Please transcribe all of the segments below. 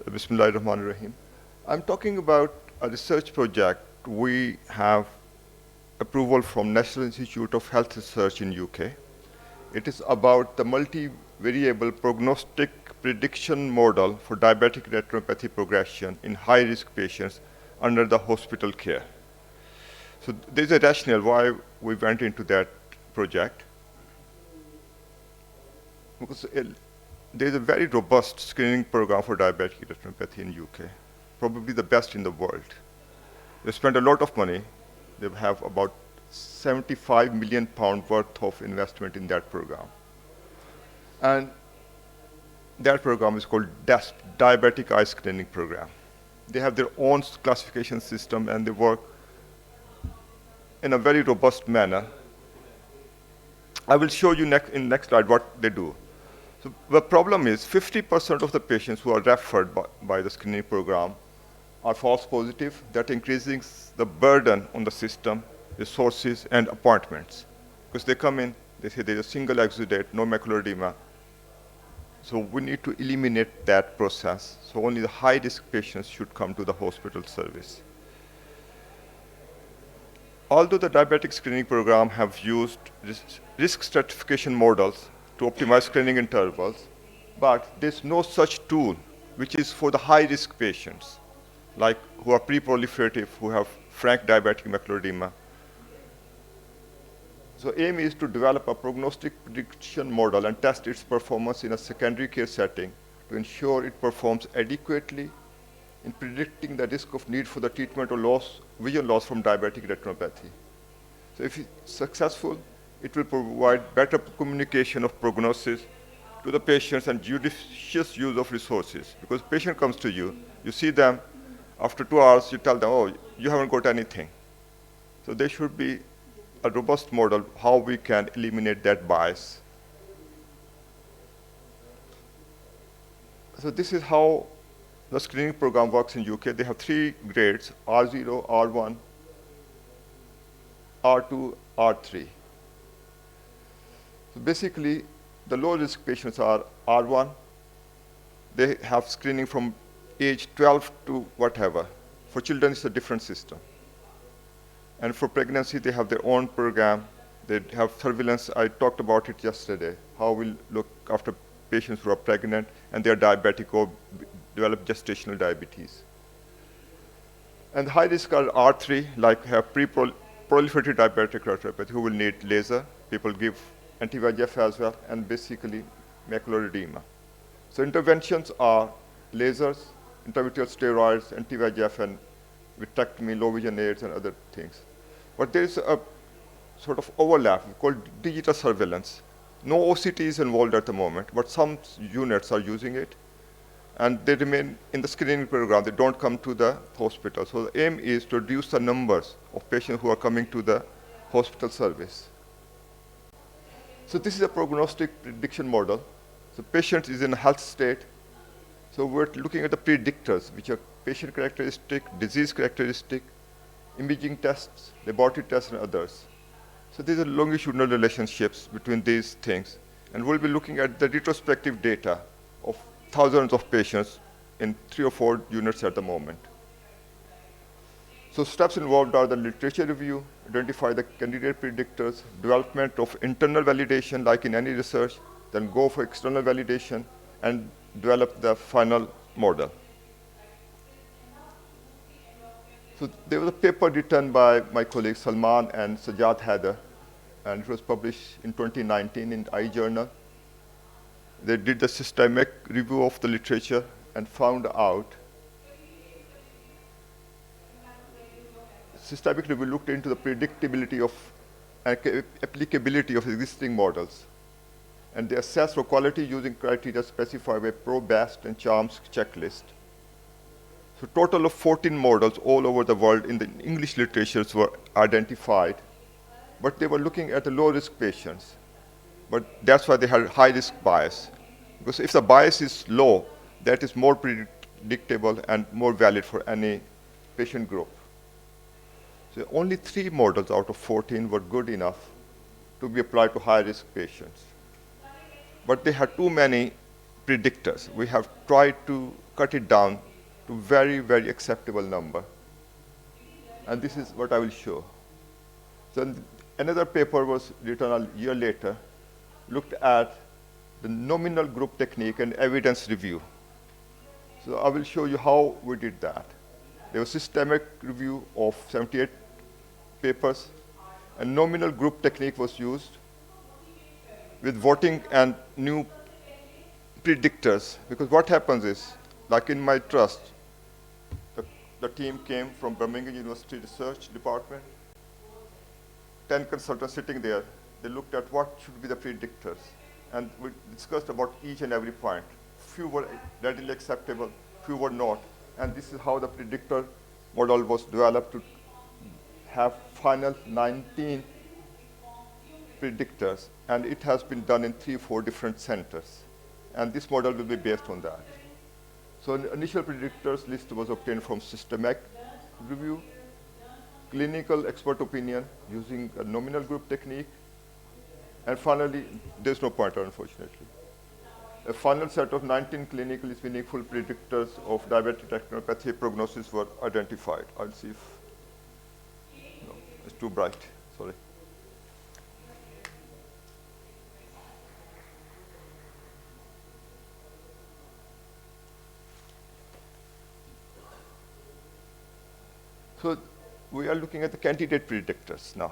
Bismillahirrahmanirrahim. I'm talking about a research project. We have approval from National Institute of Health Research in UK. It is about the multivariable prognostic prediction model for diabetic retinopathy progression in high-risk patients under the hospital care. So there's a rationale why we went into that project. Because there's a very robust screening program for diabetic retinopathy in UK, probably the best in the world. They spend a lot of money. They have about 75 million pound worth of investment in that program. And that program is called DESP, Diabetic Eye Screening Program. They have their own classification system and they work in a very robust manner. I will show you in next slide what they do. So the problem is 50% of the patients who are referred by the screening program are false positive. That increases the burden on the system, resources, and appointments. Because they come in, they say there's a single exudate, no macular edema. So we need to eliminate that process. So only the high-risk patients should come to the hospital service. Although the diabetic screening program have used risk stratification models to optimize screening intervals, but there's no such tool which is for the high-risk patients, like who are pre-proliferative, who have frank diabetic macular edema. So aim is to develop a prognostic prediction model and test its performance in a secondary care setting to ensure it performs adequately in predicting the risk of need for the treatment or vision loss from diabetic retinopathy. So if it's successful, it will provide better communication of prognosis to the patients and judicious use of resources. Because patient comes to you, you see them, after 2 hours you tell them, oh, you haven't got anything. So there should be a robust model how we can eliminate that bias. So this is how the screening program works in UK. They have 3 grades, R0, R1, R2, R3. So basically, the low-risk patients are R1. They have screening from age 12 to whatever. For children, it's a different system. And for pregnancy, they have their own program. They have surveillance. I talked about it yesterday, how we'll look after patients who are pregnant and they are diabetic or develop gestational diabetes. And high risk are R3, like have pre-proliferative diabetic retinopathy, who will need laser. People give anti-VEGF as well, and basically macular edema. So interventions are lasers, intravitreal steroids, anti-VEGF, and vitrectomy, low vision aids, and other things. But there is a sort of overlap called digital surveillance. No OCT is involved at the moment, but some units are using it. And they remain in the screening program. They don't come to the hospital. So the aim is to reduce the numbers of patients who are coming to the hospital service. So this is a prognostic prediction model. So patient is in a health state. So we're looking at the predictors, which are patient characteristic, disease characteristic, imaging tests, laboratory tests, and others. So these are longitudinal relationships between these things. And we'll be looking at the retrospective data of thousands of patients in 3 or 4 units at the moment. So steps involved are the literature review, identify the candidate predictors, development of internal validation like in any research, then go for external validation, and develop the final model. So there was a paper written by my colleagues Salman and Sajjad Haider, and it was published in 2019 in iJournal. They did the systemic review of the literature and found out. Systemic review looked into the predictability of and applicability of existing models. And they assessed for quality using criteria specified by ProBest and CHARMS checklist. So total of 14 models all over the world in the English literatures were identified, but they were looking at the low-risk patients. But that's why they had high-risk bias. Because if the bias is low, that is more predictable and more valid for any patient group. So only 3 models out of 14 were good enough to be applied to high-risk patients. But they had too many predictors. We have tried to cut it down to very, very acceptable number. And this is what I will show. So another paper was written a year later, looked at the nominal group technique and evidence review. So I will show you how we did that. There was systemic review of 78 papers, and nominal group technique was used with voting and new predictors. Because what happens is, like in my trust, the team came from Birmingham University Research Department, 10 consultants sitting there. They looked at what should be the predictors. And we discussed about each and every point. Few were readily acceptable, few were not. And this is how the predictor model was developed to have final 19 predictors. And it has been done in 3-4 different centers. And this model will be based on that. So the initial predictors list was obtained from systematic review, clinical expert opinion using a nominal group technique, and finally, there's no pointer, unfortunately. A final set of 19 clinically meaningful predictors of diabetic retinopathy prognosis were identified. I'll see if, no, it's too bright, sorry. So we are looking at the candidate predictors now.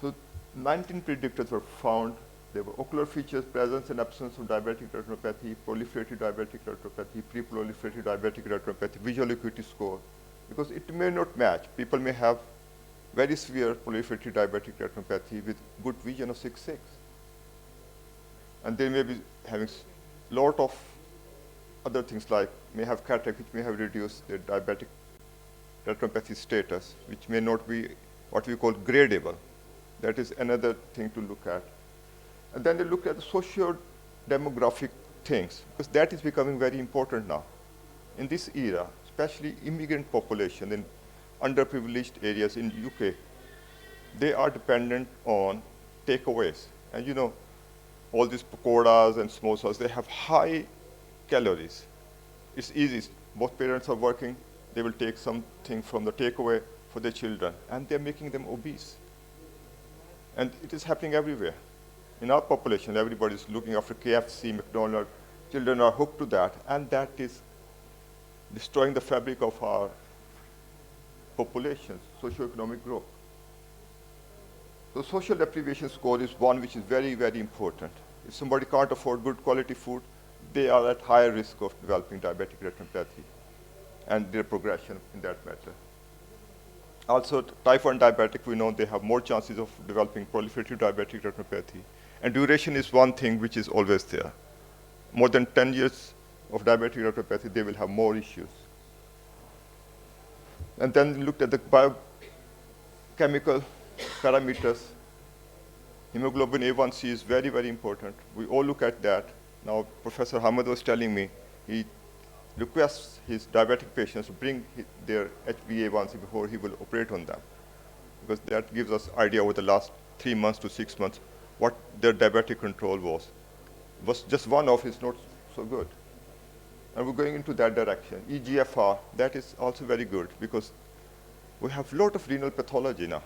So 19 predictors were found. There were ocular features, presence and absence of diabetic retinopathy, proliferative diabetic retinopathy, pre-proliferative diabetic retinopathy, visual acuity score. Because it may not match. People may have very severe proliferative diabetic retinopathy with good vision of 6/6. And they may be having a lot of other things, like may have cataract, which may have reduced their diabetic retinopathy status, which may not be what we call gradable. That is another thing to look at. And then they look at the socio-demographic things, because that is becoming very important now. In this era, especially immigrant population in underprivileged areas in UK, they are dependent on takeaways. And you know, all these pakoras and samosas, they have high calories. It's easy. Both parents are working. They will take something from the takeaway for their children, and they're making them obese. And it is happening everywhere. In our population, everybody is looking after KFC, McDonald's. Children are hooked to that, and that is destroying the fabric of our population's socioeconomic growth. So social deprivation score is one which is very, very important. If somebody can't afford good quality food, they are at higher risk of developing diabetic retinopathy and their progression in that matter. Also, type 1 diabetic, we know they have more chances of developing proliferative diabetic retinopathy. And duration is one thing which is always there. More than 10 years of diabetic retinopathy, they will have more issues. And then we looked at the biochemical parameters. Hemoglobin A1C is very, very important. We all look at that. Now, Professor Hamad was telling me he requests his diabetic patients to bring their HbA1c before he will operate on them, because that gives us idea over the last 3 months to 6 months what their diabetic control was. Just one off is not so good. And we're going into that direction. EGFR, that is also very good, because we have a lot of renal pathology now.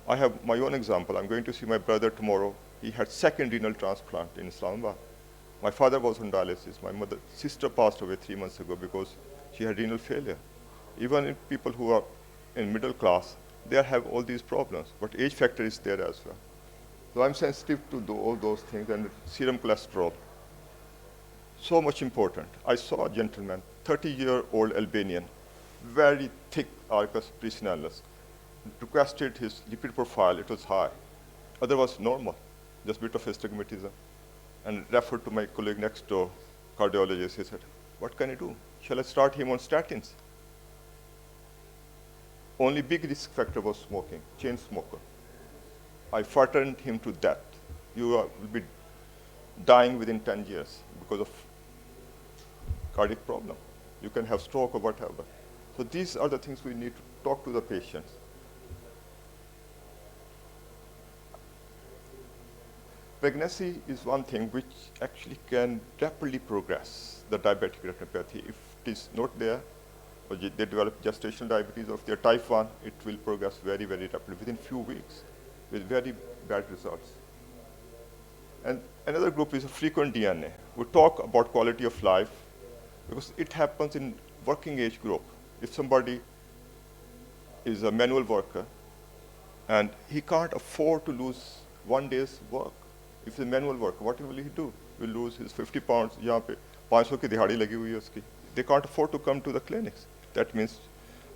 I have my own example. I'm going to see my brother tomorrow. He had second renal transplant in Islamabad. My father was on dialysis. My sister passed away 3 months ago because she had renal failure. Even in people who are in middle class, they have all these problems, but age factor is there as well. So I'm sensitive to all those things, and serum cholesterol. So much important. I saw a gentleman, 30-year-old Albanian, very thick arcus precinalis, requested his lipid profile, it was high. Otherwise normal, just a bit of astigmatism. And referred to my colleague next door, cardiologist. He said, what can I do? Shall I start him on statins? Only big risk factor was smoking, chain smoker. I frightened him to death. You will be dying within 10 years because of cardiac problem. You can have stroke or whatever. So these are the things we need to talk to the patients. pregnancy is one thing which actually can rapidly progress the diabetic retinopathy. If it is not there, or they develop gestational diabetes, or if they're type 1, it will progress very, very rapidly within few weeks with very bad results. And another group is frequent DNA. We talk about quality of life because it happens in working age group. If somebody is a manual worker and he can't afford to lose 1 day's work, if he's a manual worker, what will he do? He will lose his 50 pounds, यहाँ पे 500 की दिहाड़ी लगी हुई है उसकी. They can't afford to come to the clinics. That means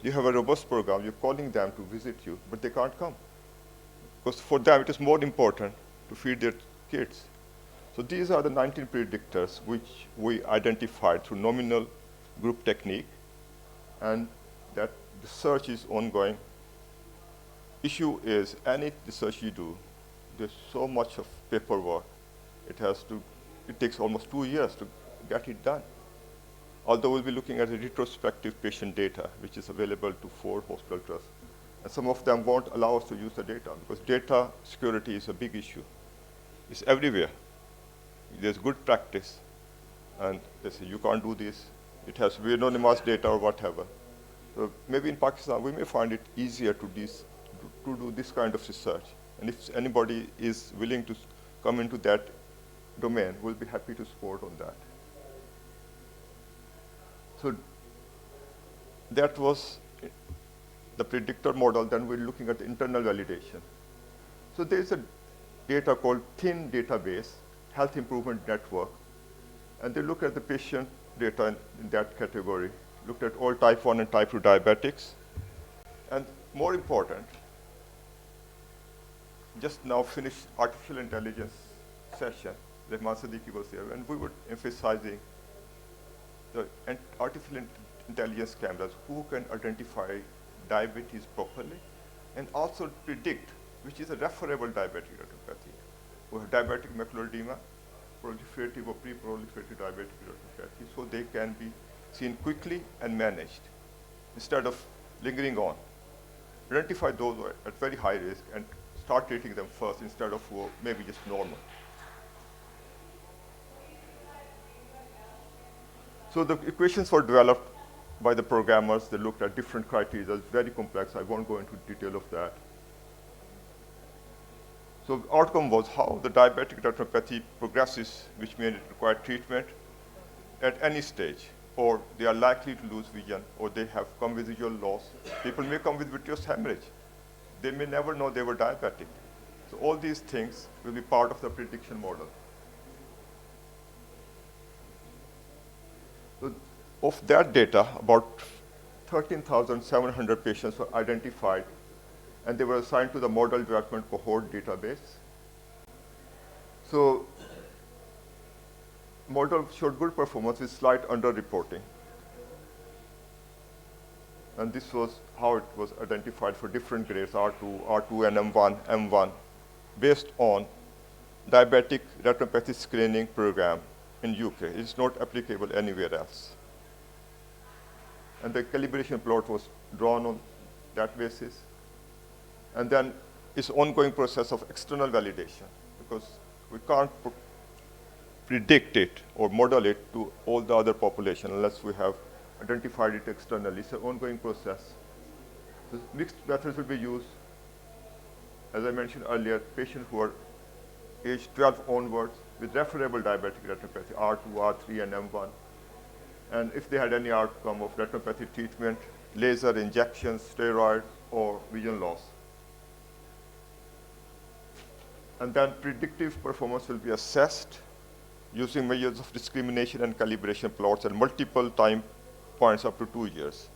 you have a robust program, you're calling them to visit you, but they can't come. Because for them it is more important to feed their kids. So these are the 19 predictors which we identified through nominal group technique, and that research is ongoing. Issue is any research you do, there's so much of paperwork. It takes almost 2 years to get it done. Although we'll be looking at the retrospective patient data, which is available to 4 hospital trusts. And some of them won't allow us to use the data because data security is a big issue. It's everywhere. There's good practice, and they say you can't do this. It has to be anonymous data or whatever. So maybe in Pakistan we may find it easier to do this kind of research. And if anybody is willing to come into that domain, we'll be happy to support on that. So that was the predictor model. Then we're looking at the internal validation. So there's a data called thin database, health improvement network, and they look at the patient data in that category, looked at all type 1 and type 2 diabetics. And more important, just now finished artificial intelligence session, Rehman Siddiqui was there, and we were emphasizing the artificial intelligence cameras who can identify diabetes properly and also predict which is a referable diabetic retinopathy. We have diabetic macular edema, proliferative or pre-proliferative diabetic retinopathy, so they can be seen quickly and managed instead of lingering on. Identify those who are at very high risk and start treating them first instead of maybe just normal. So the equations were developed by the programmers. They looked at different criteria. It's very complex. I won't go into detail of that. So the outcome was how the diabetic retinopathy progresses, which may require treatment at any stage, or they are likely to lose vision, or they have come with visual loss. People may come with vitreous hemorrhage. They may never know they were diabetic. So all these things will be part of the prediction model. So of that data, about 13,700 patients were identified, and they were assigned to the model development cohort database. So model showed good performance with slight underreporting. And this was how it was identified for different grades, R2 and M1, based on diabetic retinopathy screening program in UK. It's not applicable anywhere else. And the calibration plot was drawn on that basis. And then it's ongoing process of external validation, because we can't predict it or model it to all the other population unless we have identified it externally. It's an ongoing process. So mixed methods will be used. As I mentioned earlier, patients who are age 12 onwards with referable diabetic retinopathy, R2, R3, and M1. And if they had any outcome of retinopathy treatment, laser injections, steroid, or vision loss. And then predictive performance will be assessed using measures of discrimination and calibration plots and multiple time points up to 2 years.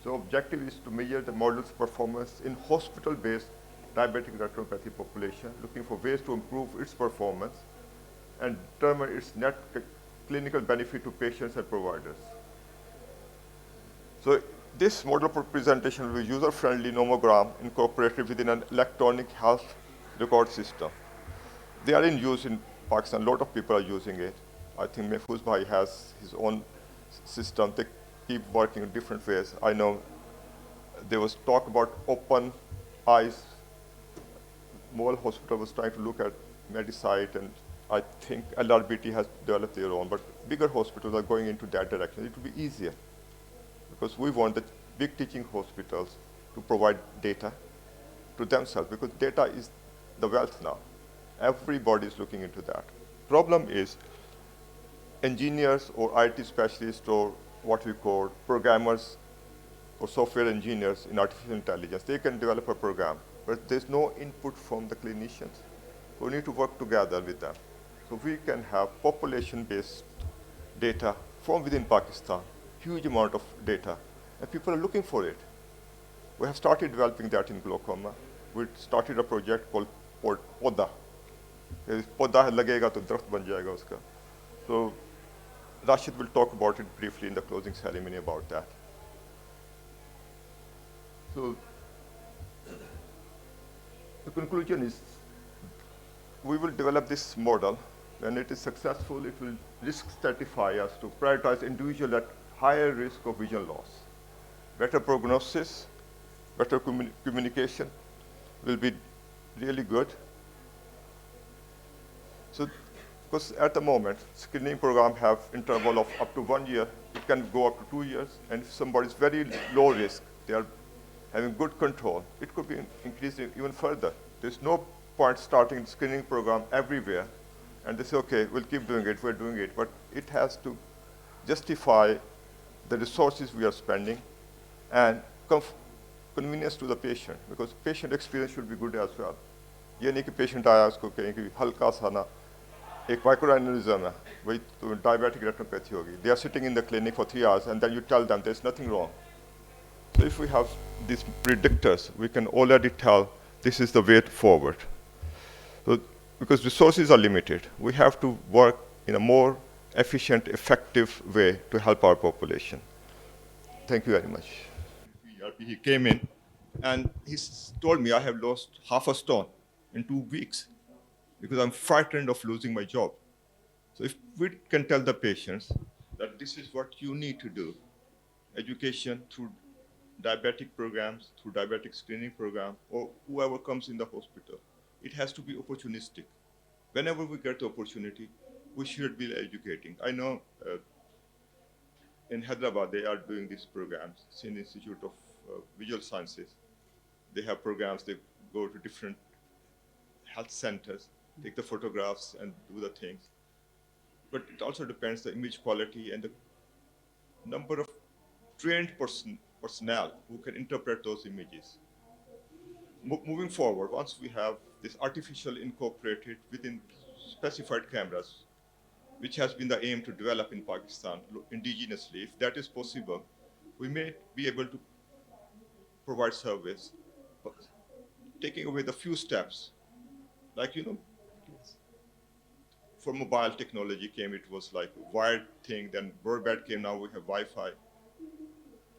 So objective is to measure the model's performance in hospital-based diabetic retinopathy population, looking for ways to improve its performance and determine its net clinical benefit to patients and providers. So this model presentation will be user-friendly nomogram incorporated within an electronic health record system. They are in use in Pakistan. A lot of people are using it. I think Mehfooz Bhai has his own system. They keep working in different ways. I know there was talk about open eyes. Mole Hospital was trying to look at Medisite, and I think LRBT has developed their own, but bigger hospitals are going into that direction. It will be easier because we want the big teaching hospitals to provide data to themselves because data is the wealth now. Everybody is looking into that. Problem is engineers or IT specialists or what we call programmers or software engineers in artificial intelligence, they can develop a program, but there's no input from the clinicians. We need to work together with them. So we can have population-based data from within Pakistan, huge amount of data, and people are looking for it. We have started developing that in glaucoma. We started a project called Poda. पौधा लगेगा तो दरख्त बन जाएगा उसका. So Rashid will talk about it briefly in the closing ceremony about that. So the conclusion is we will develop this model. When it is successful, it will risk stratify us to prioritize individuals at higher risk of vision loss. Better prognosis, better communication will be really good. So, because at the moment, screening program have interval of up to 1 year. It can go up to 2 years. And if somebody is very low risk, they are having good control, it could be increasing even further. There's no point starting screening program everywhere. And they say, okay, we'll keep doing it, we're doing it. But it has to justify the resources we are spending and convenience to the patient, because patient experience should be good as well. ये नहीं कि patient आया उसको कहें कि हल्का सा ना एक microaneurysm है, वही तो diabetic retinopathy होगी. They are sitting in the clinic for 3 hours and then you tell them there's nothing wrong. So if we have these predictors, we can already tell this is the way forward. So because resources are limited, we have to work in a more efficient, effective way to help our population. Thank you very much. He came in and he told me I have lost half a stone in 2 weeks because I'm frightened of losing my job. So if we can tell the patients that this is what you need to do, education through diabetic programs, through diabetic screening program, or whoever comes in the hospital, it has to be opportunistic. Whenever we get the opportunity, we should be educating. I know in Hyderabad, they are doing these programs, Sin Institute of Visual Sciences. They have programs, they go to different health centers, take the photographs and do the things. But it also depends the image quality and the number of trained personnel who can interpret those images. Moving forward, once we have this artificial incorporated within specified cameras, which has been the aim to develop in Pakistan indigenously, if that is possible, we may be able to provide service, but taking away the few steps, like, for mobile technology came, it was like a wired thing, then broadband came, now we have Wi-Fi.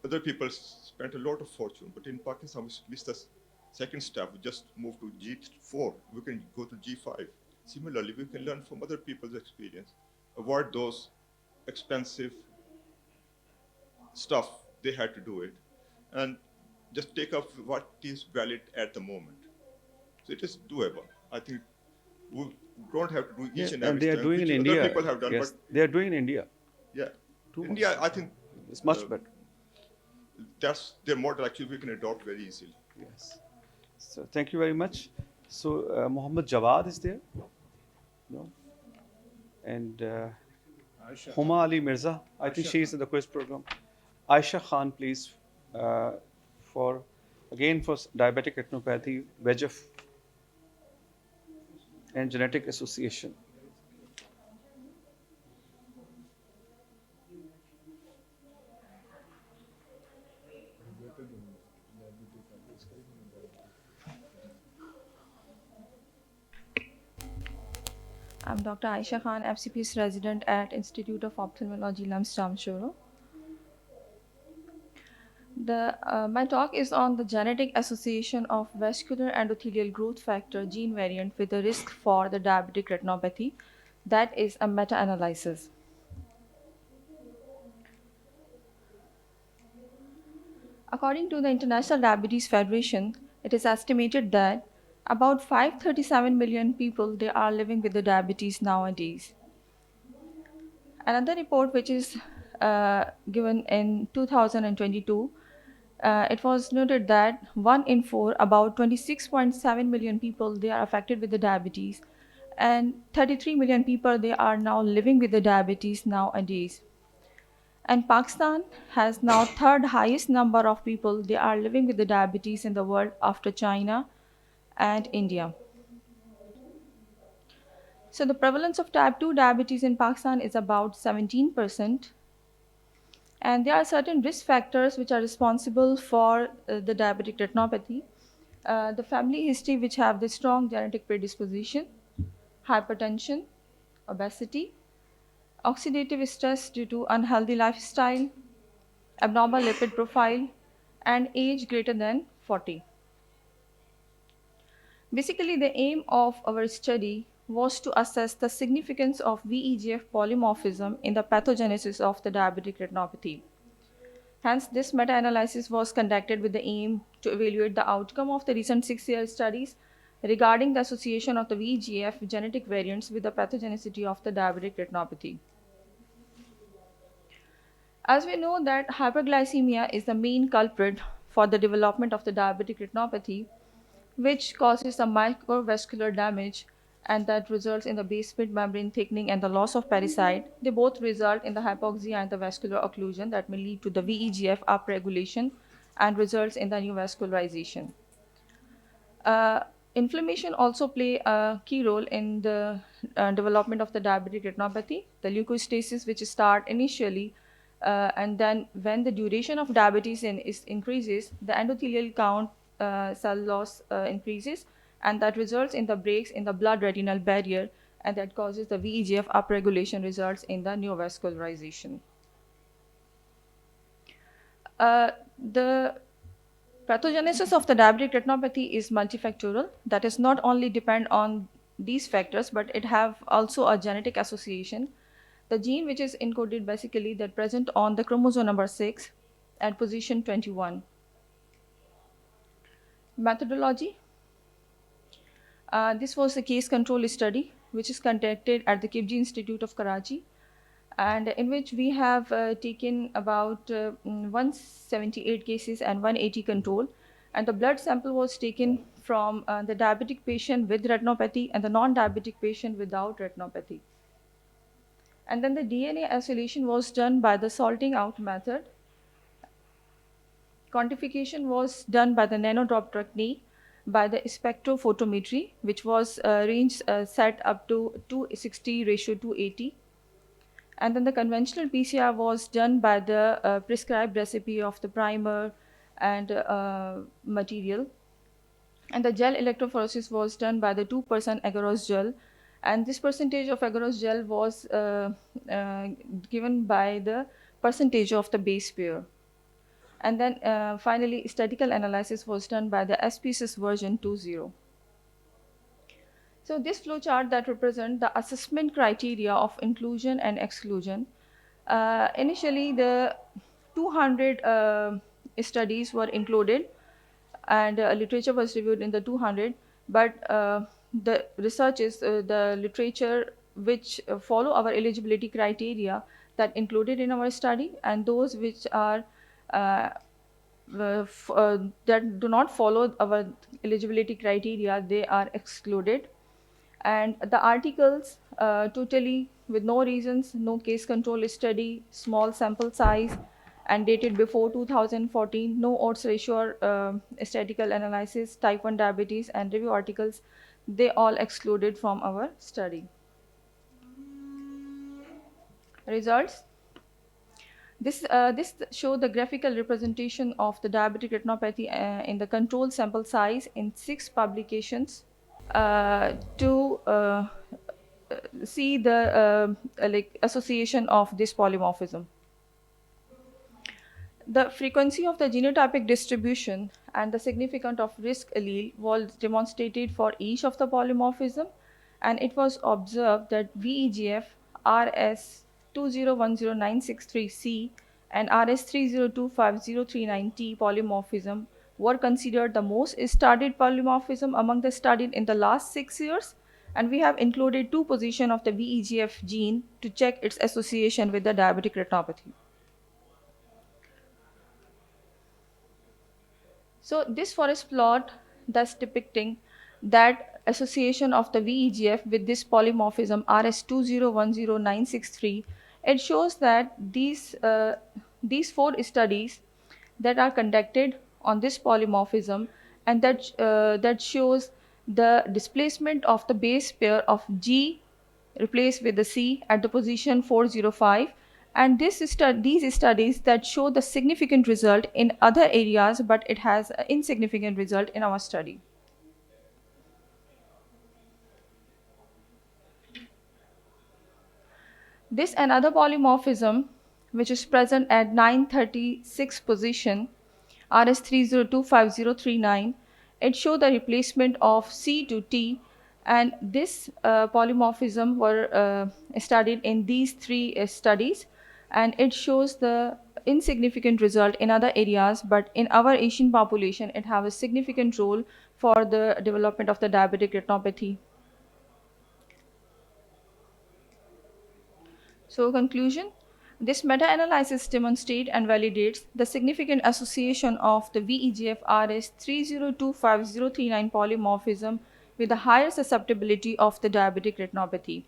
Other people spent a lot of fortune, but in Pakistan, we missed the second step. We just moved to G4. We can go to G5. Similarly, we can learn from other people's experience, avoid those expensive stuff, they had to do it, and just take up what is valid at the moment. So it is doable. I think we don't have to do each and and every they are thing, doing in which other India. people have done. Yes, But they are doing in India. yeah, Too India, much. I think It's much better. that's their model. Actually, we can adopt very easily. Yes. So thank you very much. So Mohammed Jawad is there, no, and Huma Ali Mirza. I think she is in the quiz program. Aisha Khan, please, for again for diabetic retinopathy, VEGF, and genetic association. I'm Dr. Aisha Khan, FCPS resident at Institute of Ophthalmology, LUMS, Jamshoro. My talk is on the genetic association of vascular endothelial growth factor gene variant with the risk for the diabetic retinopathy. That is a meta-analysis. According to the International Diabetes Federation, it is estimated that About 537 million people they are living with the diabetes nowadays. Another report which is given in 2022, it was noted that 1 in 4, about 26.7 million people, they are affected with the diabetes, and 33 million people they are now living with the diabetes nowadays. And Pakistan has now third highest number of people they are living with the diabetes in the world after China and India. So the prevalence of type 2 diabetes in Pakistan is about 17%. And there are certain risk factors which are responsible for the diabetic retinopathy. The family history, which have the strong genetic predisposition, hypertension, obesity, oxidative stress due to unhealthy lifestyle, abnormal lipid profile, and age greater than 40. Basically, the aim of our study was to assess the significance of VEGF polymorphism in the pathogenesis of the diabetic retinopathy. Hence, this meta-analysis was conducted with the aim to evaluate the outcome of the recent 6-year studies regarding the association of the VEGF genetic variants with the pathogenicity of the diabetic retinopathy. As we know that hyperglycemia is the main culprit for the development of the diabetic retinopathy, which causes the microvascular damage and that results in the basement membrane thickening and the loss of pericyte. They both result in the hypoxia and the vascular occlusion that may lead to the VEGF upregulation and results in the neovascularization. Uh, Inflammation also play a key role in the development of the diabetic retinopathy. The leukostasis, which start initially, and then when the duration of diabetes increases, the endothelial count cell loss increases, and that results in the breaks in the blood-retinal barrier, and that causes the VEGF upregulation, results in the neovascularization. The pathogenesis of the diabetic retinopathy is multifactorial. That is not only depend on these factors, but it have also a genetic association. The gene which is encoded basically that present on the chromosome number 6 at position 21. Methodology. This was a case control study which is conducted at the Kibji Institute of Karachi, and in which we have taken about 178 cases and 180 control, and the blood sample was taken from the diabetic patient with retinopathy and the non-diabetic patient without retinopathy. And then the DNA isolation was done by the salting out method. Quantification was done by the nanodrop technique by the spectrophotometry, which was range set up to 260 ratio to 80. And then the conventional PCR was done by the prescribed recipe of the primer and material. And the gel electrophoresis was done by the 2% agarose gel. And this percentage of agarose gel was uh, given by the percentage of the base pair. And then finally, statistical analysis was done by the SPSS version 2.0. So this flowchart that represent the assessment criteria of inclusion and exclusion. Initially, the 200 studies were included, and literature was reviewed in the 200. But the research is the literature which follow our eligibility criteria that included in our study, and those which are uh, that do not follow our eligibility criteria, they are excluded. And the articles totally with no reasons, no case control study, small sample size, and dated before 2014, no odds ratio or statistical analysis, type 1 diabetes, and review articles, they all excluded from our study. Results. This show the graphical representation of the diabetic retinopathy in the control sample size in 6 publications to see the like association of this polymorphism. The frequency of the genotypic distribution and the significance of risk allele was demonstrated for each of the polymorphism, and it was observed that VEGF RS2010963C and RS3025039T polymorphism were considered the most studied polymorphism among the studied in the last 6 years, and we have included two positions of the VEGF gene to check its association with the diabetic retinopathy. So this forest plot thus depicting that association of the VEGF with this polymorphism RS2010963, it shows that these four studies that are conducted on this polymorphism, and that shows the displacement of the base pair of G replaced with the C at the position 405, and these studies that show the significant result in other areas, but it has an insignificant result in our study. This another polymorphism which is present at 936 position RS3025039, it show the replacement of C to T, and this polymorphism were studied in these three studies, and it shows the insignificant result in other areas, but in our Asian population it have a significant role for the development of the diabetic retinopathy. So conclusion, this meta-analysis demonstrates and validates the significant association of the VEGF RS3025039 polymorphism with a higher susceptibility of the diabetic retinopathy.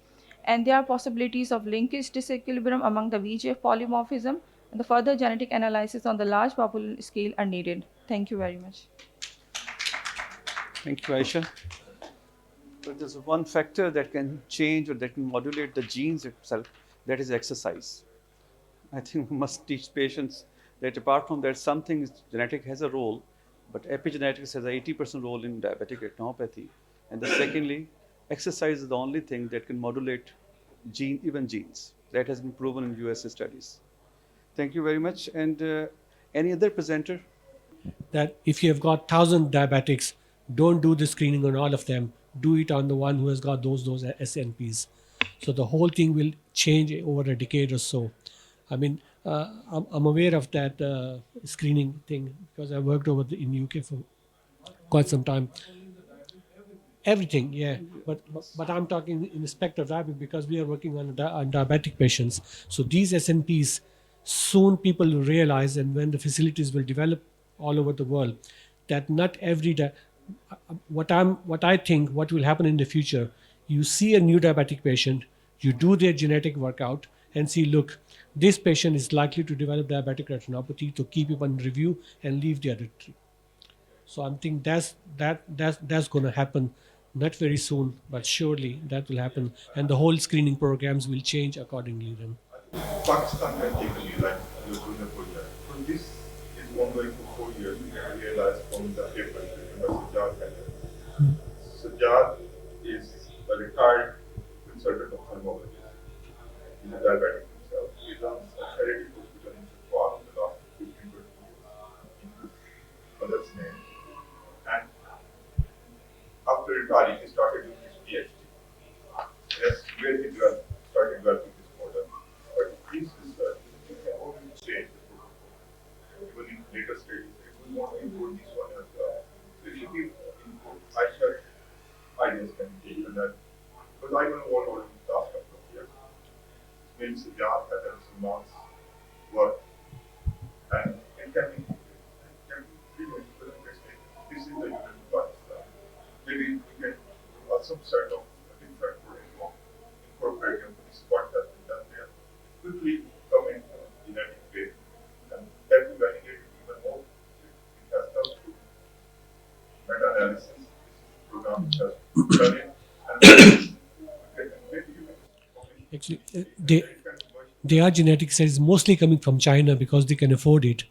And there are possibilities of linkage disequilibrium among the VEGF polymorphism, and the further genetic analysis on the large population scale are needed. Thank you very much. Thank you, Aisha. But there's one factor that can change or that can modulate the genes itself, that is exercise. I think we must teach patients that apart from that, something genetic has a role, but epigenetics has an 80% role in diabetic retinopathy. And the secondly, exercise is the only thing that can modulate even genes. That has been proven in US studies. Thank you very much. And any other presenter? That if you have got 1,000 diabetics, don't do the screening on all of them. Do it on the one who has got those SNPs. So the whole thing will change over a decade or so. I mean, I'm aware of that screening thing because I worked in UK for quite some time. Everything, yeah. But I'm talking in respect of diabetes because we are working on diabetic patients. So these SNPs, soon people will realize, and when the facilities will develop all over the world, that not every what I think what will happen in the future, you see a new diabetic patient, you do their genetic workout and see, look, this patient is likely to develop diabetic retinopathy, to keep him on review and leave the other three. So I'm thinking that's going to happen, not very soon, but surely that will happen, and the whole screening programs will change accordingly then. Pakistan can take a lead, like you're doing a project. So this is ongoing for 4 years. We have realized from the paper that Sajjad had. Sajjad is a retired consultant of ophthalmology. He's a diabetic himself. He runs a charity hospital in Chhatwal in the last 15 years. Mother's name. And after retiring, he started doing his PhD. That's where he started developing this model. But his research, he can only change the protocol. Even in later stages, we want to include this one as well. So if we include Aisha's ideas can be taken that, because I don't know what all in the last couple of years. Maybe Sajjad has done some months work, and it can be really interesting. This is the unit of Pakistan. Maybe we can do some sort of different protocol, incorporating this what has been done there, quickly come in genetic way, and that will validate it even more. It has come to meta-analysis program which has done it, and maybe you can Actually, they are genetic studies mostly coming from China because they can afford it.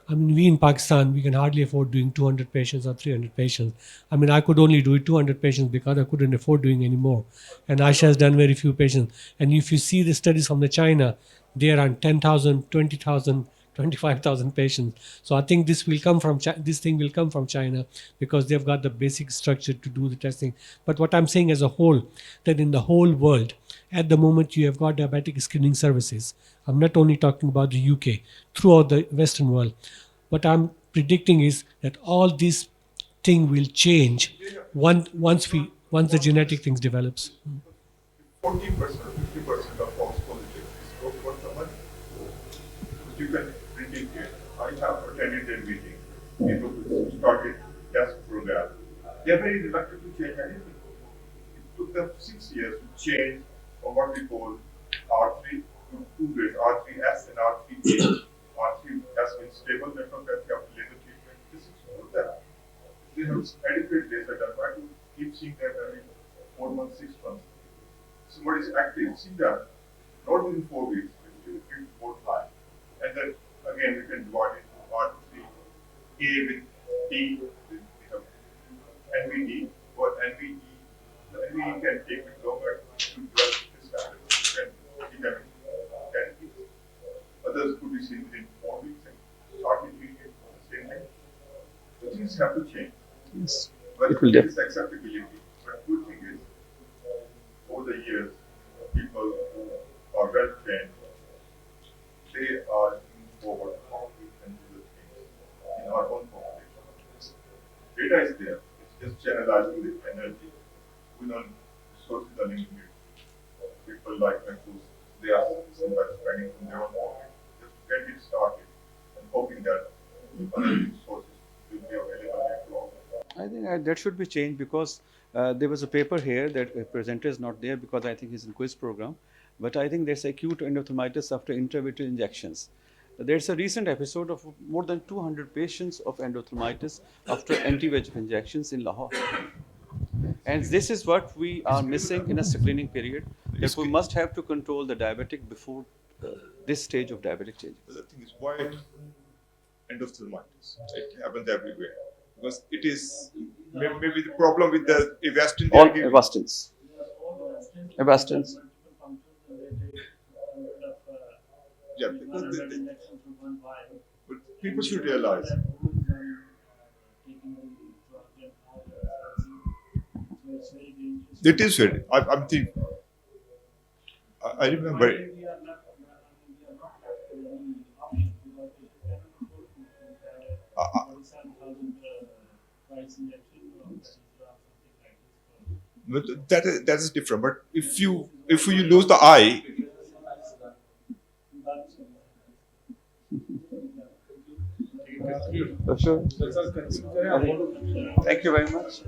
I mean, we in Pakistan, we can hardly afford doing 200 patients or 300 patients. I mean, I could only do it 200 patients because I couldn't afford doing any more. And Aisha has done very few patients. And if you see the studies from the China, they are on 10,000, 20,000, 25,000 patients. So I think this thing will come from China because they've got the basic structure to do the testing. But what I'm saying as a whole, that in the whole world, at the moment you have got diabetic screening services. I'm not only talking about the UK, throughout the Western world. But I'm predicting is that all these thing will change once the genetic things develops. 40% or 50% of false positives is not worth the money. But you can predict it. I have attended their meeting. People who started test program. They are very reluctant to change anything. It took them 6 years to change from what we call R3 to two ways, R3S and R3A. R3S means stable nephropathy after laser treatment. This is all that. They have adequate data that I to keep seeing them every 4 months, 6 months. Somebody is active, see that. Not within 4 weeks, it will be more time. And then again we can divide it into R3A with D, we have NVD or NVE. The NVE can take it longer to develop this kind of can see them in 10 weeks. Others could be seen within 4 weeks and start treating it the same thing. So things have to change. Yes. But It will there is acceptability. But good thing is, over the years, people who are well trained, they are looking forward how we can do the things in our own population. Data is there, it's just channelizing the energy. We know resources are limited. People like Mahfouz, they are sometimes spending from their own pocket just to get it started and hoping that other resources will be available later on. I think that should be changed because there was a paper here that a presenter is not there because I think he's in quiz program. But I think there's acute endophthalmitis after intravitreal injections. There's a recent episode of more than 200 patients of endophthalmitis after anti-VEGF injections in Lahore. And this is what we are missing in a screening period, that we must have to control the diabetic before this stage of diabetic changes. The thing is wide endophthalmitis. It happens everywhere because it is maybe the problem with the Avastin. All Avastins. Avastins. Yeah, because but people should realize. It is very. I'm thinking. I remember. But that is different. But if you lose the eye, Sure. Thank you very much.